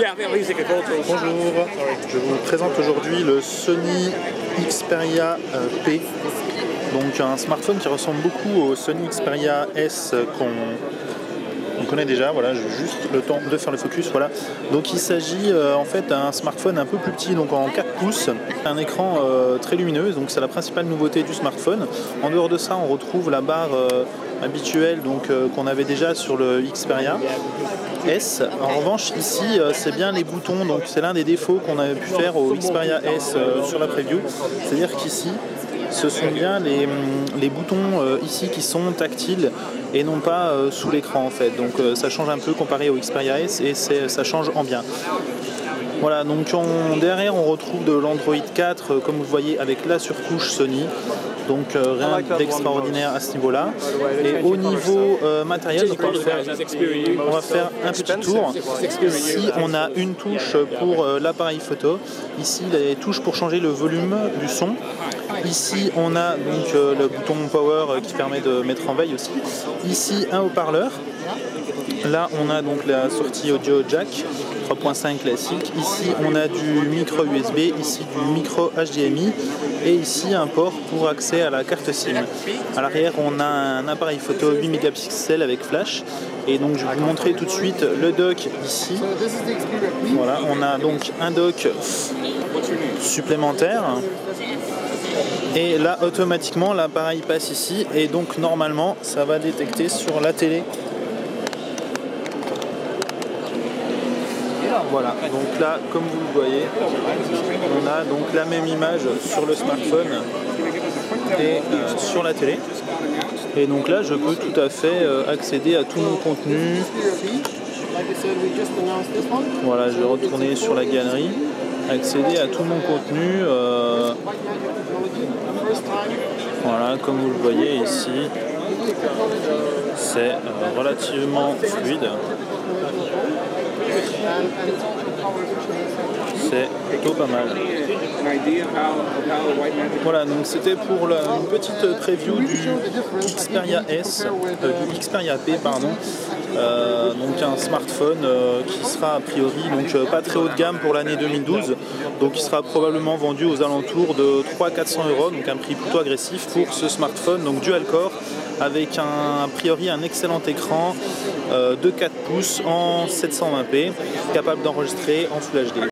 Bonjour, je vous présente aujourd'hui le Sony Xperia P. Donc un smartphone qui ressemble beaucoup au Sony Xperia S qu'on connaît déjà. Voilà, j'ai juste le temps de faire le focus. Voilà. Donc il s'agit en fait d'un smartphone un peu plus petit, donc en 4 pouces, un écran très lumineux, donc c'est la principale nouveauté du smartphone. En dehors de ça, on retrouve la barre habituelle donc qu'on avait déjà sur le Xperia S. En revanche, ici, c'est bien les boutons, donc c'est l'un des défauts qu'on avait pu faire au Xperia S sur la preview. C'est-à-dire qu'ici, ce sont bien les boutons ici qui sont tactiles et non pas sous l'écran en fait. Donc ça change un peu comparé au Xperia S et ça change en bien. Voilà, donc derrière on retrouve de l'Android 4 comme vous voyez avec la surcouche Sony. Donc rien d'extraordinaire à ce niveau-là. Et au niveau matériel, donc on va faire un petit tour. Ici, on a une touche pour l'appareil photo. Ici, les touches pour changer le volume du son. Ici, on a donc le bouton Power qui permet de mettre en veille aussi. Ici, un haut-parleur. Là, on a donc la sortie audio jack 3.5 classique. Ici, on a du micro USB, ici du micro HDMI et ici un port pour accès à la carte SIM. À l'arrière, on a un appareil photo 8 mégapixels avec flash. Et donc, je vais vous montrer tout de suite le dock ici. Voilà, on a donc un dock supplémentaire. Et là, automatiquement, l'appareil passe ici et donc normalement, ça va détecter sur la télé. Voilà, donc là, comme vous le voyez, on a donc la même image sur le smartphone et sur la télé. Et donc là, je peux tout à fait accéder à tout mon contenu. Voilà, je vais retourner sur la galerie, accéder à tout mon contenu. Voilà, comme vous le voyez ici, c'est relativement fluide. C'est plutôt pas mal. Voilà, donc c'était pour une petite preview du Xperia S, du Xperia P, pardon. Donc un smartphone qui sera a priori donc pas très haut de gamme pour l'année 2012, donc il sera probablement vendu aux alentours de 300-400 €, donc un prix plutôt agressif pour ce smartphone, donc dual core avec a priori un excellent écran de 4 pouces en 720p, capable d'enregistrer en Full HD.